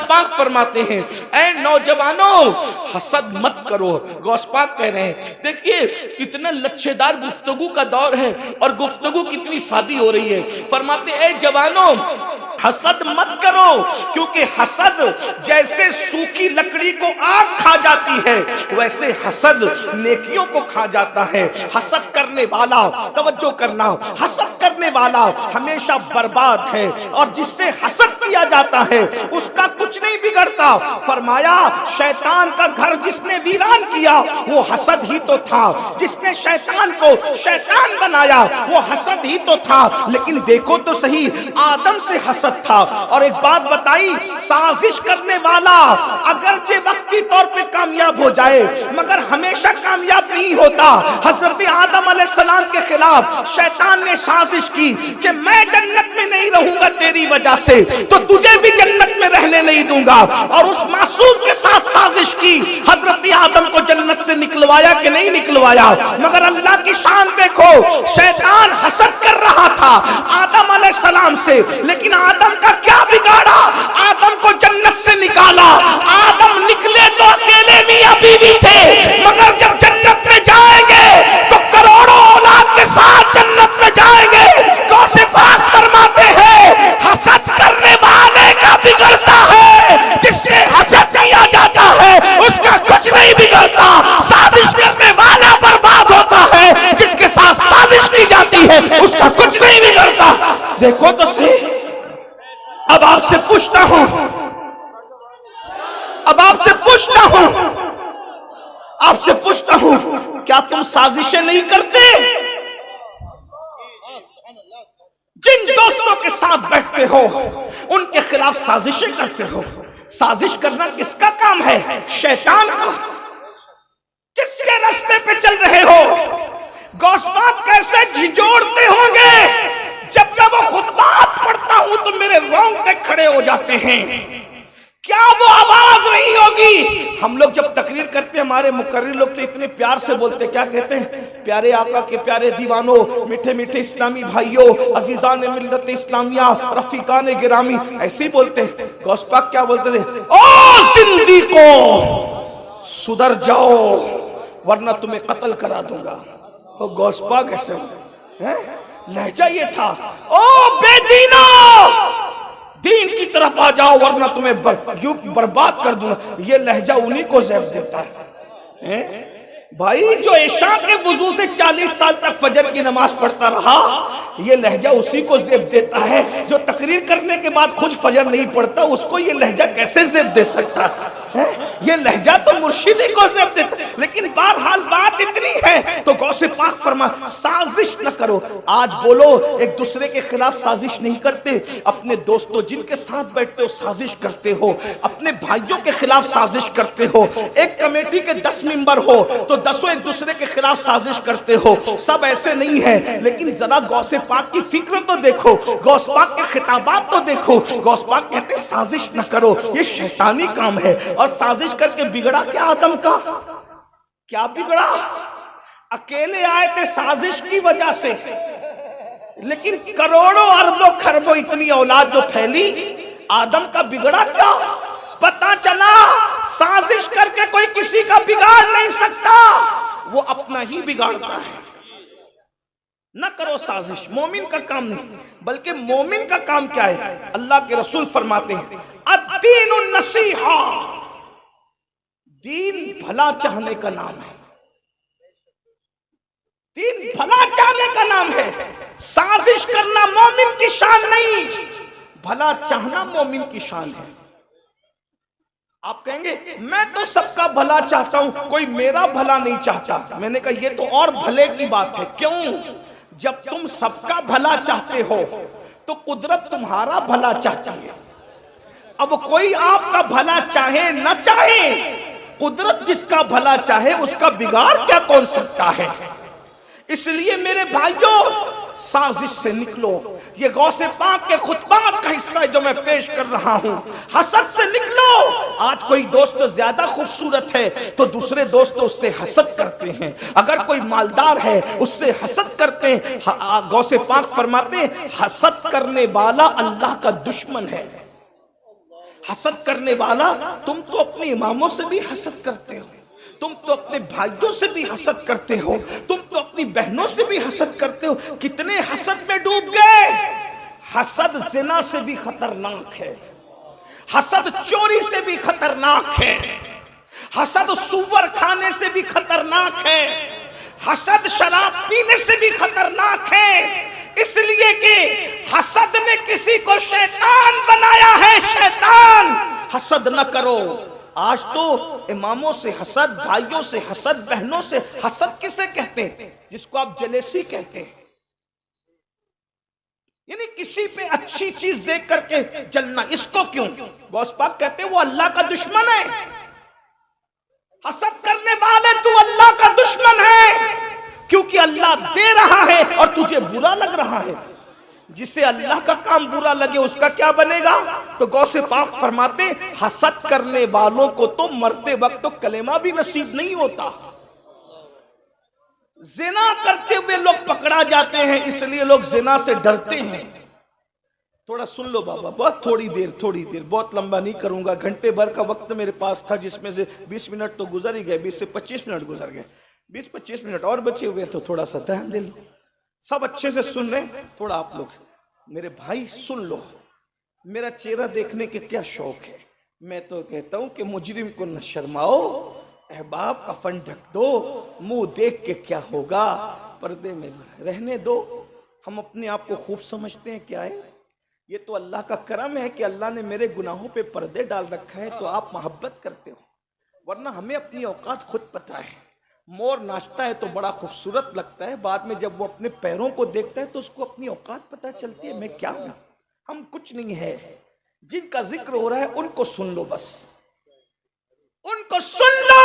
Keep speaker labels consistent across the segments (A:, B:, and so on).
A: पाक फरमाते हैं, ऐ नौजवानों हसद मत करो। गौस पाक कह रहे हैं, देखिए कितना लच्छेदार गुफ्तगू का दौर है और गुफ्तगू कितनी सादी हो रही है। फरमाते ऐ जवानों हसद मत करो, क्योंकि हसद जैसे सूखी लकड़ी को आग खा जाती है वैसे हसद नेकियों को खा जाता है। हसद करने वाला, तवज्जो करना, हसद करने वाला हमेशा बर्बाद है और जिससे हसद किया जाता है उसका कुछ नहीं बिगड़ता। फरमाया शैतान का घर जिसने वीरान किया वो हसद ही तो था, जिसने शैतान को शैतान बनाया वो हसद ही तो था। लेकिन देखो तो सही, आदम से हसद था। और एक बात बताई, साजिश करने वाला अगरचे वक्ती तौर पे कामयाब हो जाए मगर हमेशा कामयाब नहीं होता। हजरत आदम अलैहिस्सलाम के खिलाफ शैतान ने साजिश की कि मैं जन्नत में नहीं रहूंगा तेरी वजह से, तो तुझे भी जन्नत में रहने नहीं दूंगा। और उस मासूम के साथ साजिश की, हजरत आदम को जन्नत से निकलवाया कि नहीं निकलवाया। मगर अल्लाह की शान देखो, शैतान हसद कर रहा था आदम अलैहिस्सलाम से, लेकिन आदम का क्या बिगाड़ा, आदम को जन्नत से निकाला। आदम निकले तो अकेले मियां बीवी थे, मगर जब जन्नत में जाएंगे तो करोड़ों औलाद के साथ जन्नत में जाएंगे। गौसे पाक फरमाते हैं हसद करने वाले का बिगड़ता है, जिससे हसद किया जाता है उसका कुछ नहीं बिगड़ता। साजिश करने वाला बर्बाद होता है, जिसके साथ साजिश की जाती है उसका कुछ नहीं बिगड़ता। देखो तो सही, अब आपसे पूछता हूं, आपसे पूछता हूं, क्या तुम साजिशें नहीं करते? जिन दोस्तों के साथ बैठते हो उनके खिलाफ साजिशें करते हो। साजिश करना किसका काम है? शैतान का। किसके रास्ते पे चल रहे हो? गौस पाक कैसे झिझोड़ते होंगे। जब मैं वो खुतबात पढ़ता हूं तो मेरे रोंगटे खड़े हो जाते हैं। क्या वो आवाज नहीं होगी? हम लोग जब तकरीर करते हैं, हमारे मुकर्रिर लोग तो इतने प्यार से बोलते, क्या कहते हैं? प्यारे आका के प्यारे दीवानों, मीठे मीठे इस्लामी भाइयों, अजीजान मिल्लत इस्लामिया, रफीकान गिरामी, ऐसे ही बोलते हैं। गौस पाक क्या बोलते थे? ओ जिंदगी को सुधर जाओ वरना तुम्हें कत्ल करा दूंगा। तो गौस पाक ऐसे हैं, लहजा ये था, ओ बेदीना दीन की तरफ आ जाओ वरना तुम्हें बर्बाद कर दूंगा। ये लहजा उन्हीं को ज़ैब देता है। भाई जो इशा के वुजू से 40 साल तक फजर की नमाज पढ़ता रहा, ये लहजा उसी को ज़ैब देता है। जो तकरीर करने के बाद खुद फजर नहीं पढ़ता उसको ये लहजा कैसे ज़ैब दे सकता है? ये लहजा तो मुर्शिदी को ज़ैब देता। लेकिन बहरहाल बात इतनी है तो गौसे पाक फरमा, साजिश न करो। आज बोलो एक दूसरे के खिलाफ साजिश नहीं करते। अपने दोस्तों जिनके साथ बैठते हो साजिश करते हो, अपने भाइयों के खिलाफ साजिश करते हो। एक कमेटी के 10 मेंबर हो तो 10 एक दूसरे के खिलाफ साजिश करते हो। सब ऐसे नहीं है, लेकिन जरा गौसे पाक की फिक्र तो देखो, गौस पाक के खिताबात तो देखो। गौस पाक कहते साजिश न करो, ये शैतानी काम है। और साजिश करके बिगड़ा क्या आदम का? क्या बिगड़ा? अकेले आए थे साजिश की वजह से, लेकिन करोड़ों अरबों खरबों इतनी औलाद जो फैली, आदम का बिगड़ा क्या? पता चला साजिश करके कोई किसी का बिगाड़ नहीं सकता, वो अपना ही बिगाड़ता है। न करो साजिश, मोमिन का काम नहीं। बल्कि मोमिन का काम क्या है? अल्लाह के रसूल फरमाते हैं अद्दीनुन नसीहा, दीन भला चाहने का नाम है। दीन भला चाहने का नाम है। साजिश करना मोमिन की शान नहीं, भला चाहना मोमिन की शान है। आप कहेंगे मैं तो सबका भला चाहता हूं, कोई मेरा भला नहीं चाहता। मैंने कहा ये तो और भले की बात है। क्यों? जब तुम सबका भला चाहते हो तो कुदरत तुम्हारा भला चाहती है। अब कोई आपका भला चाहे न चाहे, कुदरत जिसका भला चाहे उसका बिगाड़ क्या कौन सकता है? इसलिए मेरे भाइयों साजिश से निकलो। ये गौसे पाक के खुतबात का हिस्सा है जो मैं पेश कर रहा हूं। हसद से निकलो। आज कोई दोस्त ज्यादा खूबसूरत है तो दूसरे दोस्त उससे हसद करते हैं। अगर कोई मालदार है उससे हसद करते हैं। गौसे पाक फरमाते हैं हसद करने वाला अल्लाह का दुश्मन है। हसद करने वाला, तुम तो अपने इमामों से भी हसद करते हो, तुम तो अपने भाइयों से भी हसद करते हो, तुम तो अपनी बहनों से भी हसद करते हो। कितने हसद में डूब गए। हसद जिना से भी खतरनाक है, हसद चोरी से भी खतरनाक है, हसद सुअर खाने से भी खतरनाक है, हसद शराब पीने से भी खतरनाक है। इसलिए कि हसद ने किसी को शैतान बनाया है। शैतान, हसद न करो। आज तो इमामों से हसद, भाइयों से हसद, बहनों से हसद किसे कहते हैं? जिसको आप जलेसी कहते हैं, यानी किसी पे अच्छी चीज देख करके जलना। इसको क्यों? गौस पाक कहते हैं वो अल्लाह का दुश्मन है। हसद करने वाले तू अल्लाह का दुश्मन है, क्योंकि अल्लाह दे रहा है और तुझे बुरा लग रहा है। जिसे अल्लाह का काम बुरा लगे उसका क्या बनेगा? तो गौसे पाक फरमाते हसद करने वालों को तो मरते वक्त तो कलेमा भी नसीब नहीं होता। जिना करते हुए लोग पकड़ा जाते हैं, इसलिए लोग जिना से डरते हैं। थोड़ा सुन लो बाबा, बहुत थोड़ी देर, बहुत लंबा नहीं करूंगा। घंटे भर का वक्त मेरे पास था, जिसमें से 20 मिनट तो गुजर ही गए, 20 से 25 मिनट गुजर गए। 20-25 मिनट और बचे हुए, तो थोड़ा सा ध्यान दे लो। सब अच्छे से सुन रहे, थोड़ा आप लोग मेरे भाई सुन लो। मेरा चेहरा देखने के क्या शौक है। मैं तो कहता हूं कि मुजरिम को न शर्माओ, अहबाब कफन ढक दो, मुंह देख के क्या होगा, पर्दे में रहने दो। हम अपने आप को खूब समझते हैं, क्या है ये? तो अल्लाह का करम है कि अल्लाह ने मेरे गुनाहों पे पर्दे डाल रखा है, तो आप मोहब्बत करते हो, वरना हमें अपनी औकात खुद पता है। मोर नाचता है तो बड़ा खूबसूरत लगता है, बाद में जब वो अपने पैरों को देखता है तो उसको अपनी औकात पता चलती है। मैं क्या हूं? हम कुछ नहीं है। जिनका जिक्र हो रहा है उनको सुन लो, बस उनको सुन लो।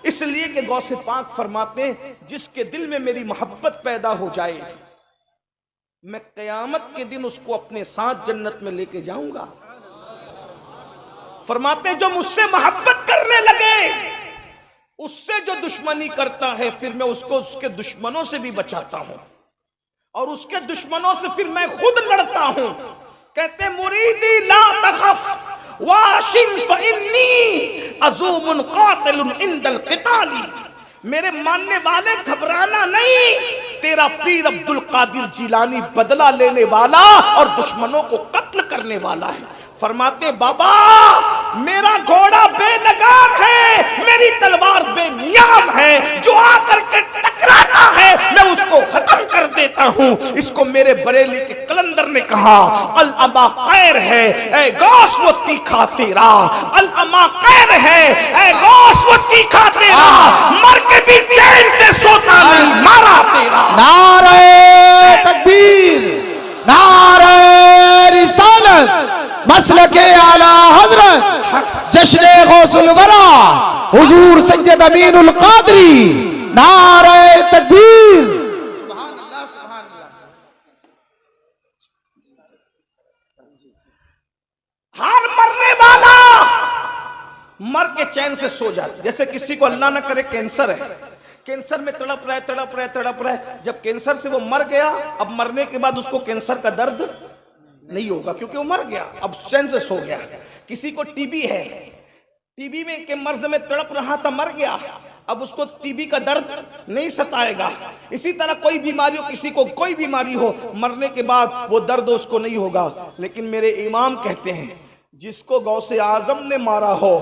A: इसलिए कि गौसे पाक फरमाते हैं जिसके दिल में मेरी मोहब्बत पैदा हो जाए, मैं कयामत के दिन उसको अपने साथ जन्नत में लेके जाऊंगा। फरमाते हैं जो मुझसे मोहब्बत करने लगे, उससे जो दुश्मनी करता है, फिर मैं उसको उसके दुश्मनों से भी बचाता हूं, और उसके दुश्मनों से फिर मैं खुद लड़ता हूं। कहते मुरीदी ला तखफ वाशिन फइन्नी अज़ूमुन कातिलुन इंदल क़िताली। मेरे मानने वाले घबराना नहीं, तेरा पीर अब्दुल कादिर जिलानी बदला लेने वाला और दुश्मनों को कत्ल करने वाला है। फरमाते बाबा मेरा घोड़ा बेलगाम है, मेरी तलवार बेनियाम है, जो आकर के टकराता है मैं उसको खत्म कर देता हूं। इसको मेरे बरेली के कलंदर ने कहा अल अमा खैर है ए गौस वो तीखा तेरा, अल अमा खैर है ए गौस वो तीखा तेरा, मर के भी चैन से सोता नहीं मारा तेरा।
B: नारे तकबीर, नारे रिसालत, मसलके आला हजरत जश्न गौसुल वरा हुजूर सैयद अमीनुल कादरी। नारे तकबीर। सुभान अल्लाह, सुभान अल्लाह।
A: हर मरने वाला मर के चैन से सो जाता। जैसे किसी को अल्लाह ना करे कैंसर है, कैंसर में तड़प रहा है, जब कैंसर से वो मर गया, अब मरने के बाद उसको कैंसर का दर्द नहीं होगा, क्योंकि वो मर गया, अब चैन से सो गया। किसी को टीबी है, टीबी में के मर्ज में तड़प रहा था, मर गया, अब उसको टीबी का दर्द नहीं सताएगा। इसी तरह कोई बीमारी हो, किसी को कोई बीमारी हो, मरने के बाद वो दर्द उसको नहीं होगा। लेकिन मेरे इमाम कहते हैं जिसको गौसे आजम ने मारा हो,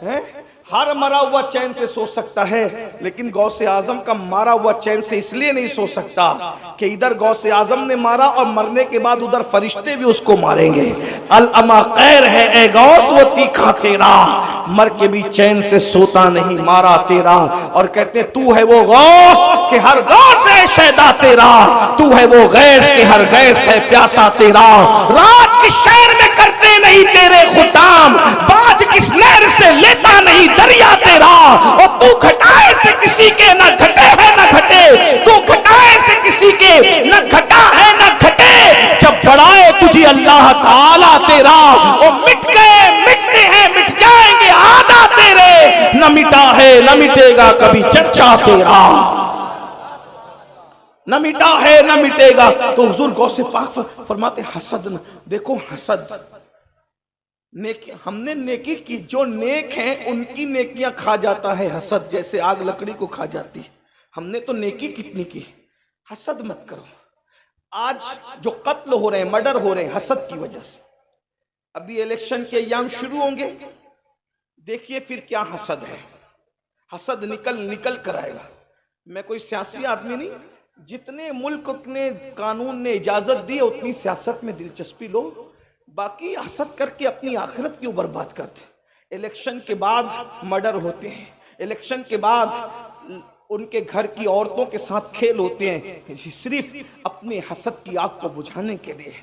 A: है हर मरा हुआ चैन से सो सकता है, लेकिन गौसे आजम का मारा हुआ चैन से इसलिए नहीं सो सकता कि इधर गौसे आजम ने मारा और मरने के बाद उधर फरिश्ते भी उसको मारेंगे। अल अमा खैर है ए गौस वो तीखा तेरा, मर के भी चैन से सोता नहीं मारा तेरा। और कहते तू है वो गौस के हर गौस है शैदा तेरा, तू है वो गैस के हर गैस है प्यासा तेरा। राज किस शहर में करते नहीं तेरे खुदाम, बाज किस नहर से लेता नहीं दरिया तेरा। और तू घटाए से किसी के न घटे है न घटे, तू घटाए से किसी के न घटा है न घटे। जब बढ़ाए तुझे अल्लाह ताला तेरा, और मिट गए मिटते हैं मिट जाएंगे आदा तेरे, न मिटा है न मिटेगा कभी चर्चा तेरा, न मिटा है न मिटेगा। तो हुजूर गौसे पाक फरमाते हसद, देखो हसद नेकी, हमने नेकी की, जो नेक हैं उनकी नेकियां खा जाता है हसद, जैसे आग लकड़ी को खा जाती है। हमने तो नेकी कितनी की, हसद मत करो। आज जो कत्ल हो रहे हैं, मर्डर हो रहे हैं, हसद की वजह से। अभी इलेक्शन के अय्याम शुरू होंगे, देखिए फिर क्या हसद है। हसद निकल कर आएगा। मैं कोई सियासी आदमी नहीं, जितने मुल्क ने कानून ने इजाजत दी है उतनी सियासत में दिलचस्पी लो, बाकी हसद करके अपनी आखिरत क्यों बर्बाद करते। इलेक्शन के बाद मर्डर होते हैं, इलेक्शन के बाद उनके घर की औरतों के साथ खेल होते हैं, सिर्फ अपनी हसद की आग को बुझाने के लिए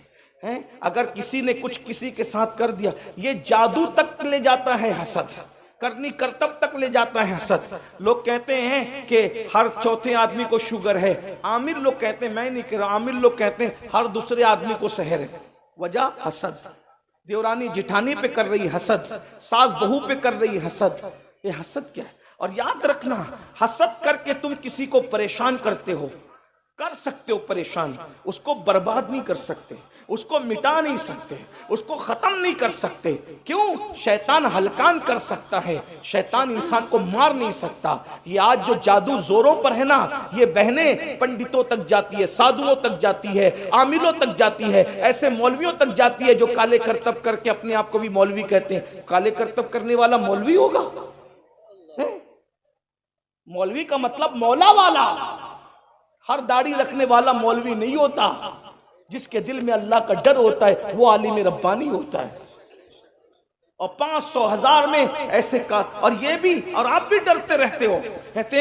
A: हैं। अगर किसी ने कुछ किसी के साथ कर दिया, ये जादू तक ले जाता है हसद, करनी करतब तक ले जाता है हसद। लोग कहते हैं कि हर चौथे आदमी को शुगर है, आमिर लोग कहते हैं, मैं नहीं कह रहा, आमिर लोग कहते हैं हर दूसरे आदमी को सहर है। वजह हसद। देवरानी जिठानी पे कर रही हसद, सास बहू पे कर रही हसद। ये हसद क्या है? और याद रखना, हसद करके तुम किसी को परेशान करते हो, कर सकते हो परेशान, उसको बर्बाद नहीं कर सकते, उसको मिटा नहीं सकते, उसको खत्म नहीं कर सकते। क्यों? शैतान हलकान कर सकता है, शैतान इंसान को मार नहीं सकता। ये आज जो जादू जोरों पर है ना, ये बहनें पंडितों तक जाती है, साधुओं तक जाती है, आमिलों तक जाती है, ऐसे मौलवियों तक जाती है जो काले करतब करके अपने आप को भी मौलवी कहते हैं। काले करतब करने वाला मौलवी होगा? मौलवी का मतलब मौला वाला, हर दाढ़ी रखने वाला मौलवी नहीं होता। जिसके दिल में अल्लाह का डर होता है वो आलिम रब्बानी होता है। और 500 1000 में ऐसे का, और ये भी, और आप भी डरते रहते हो, कहते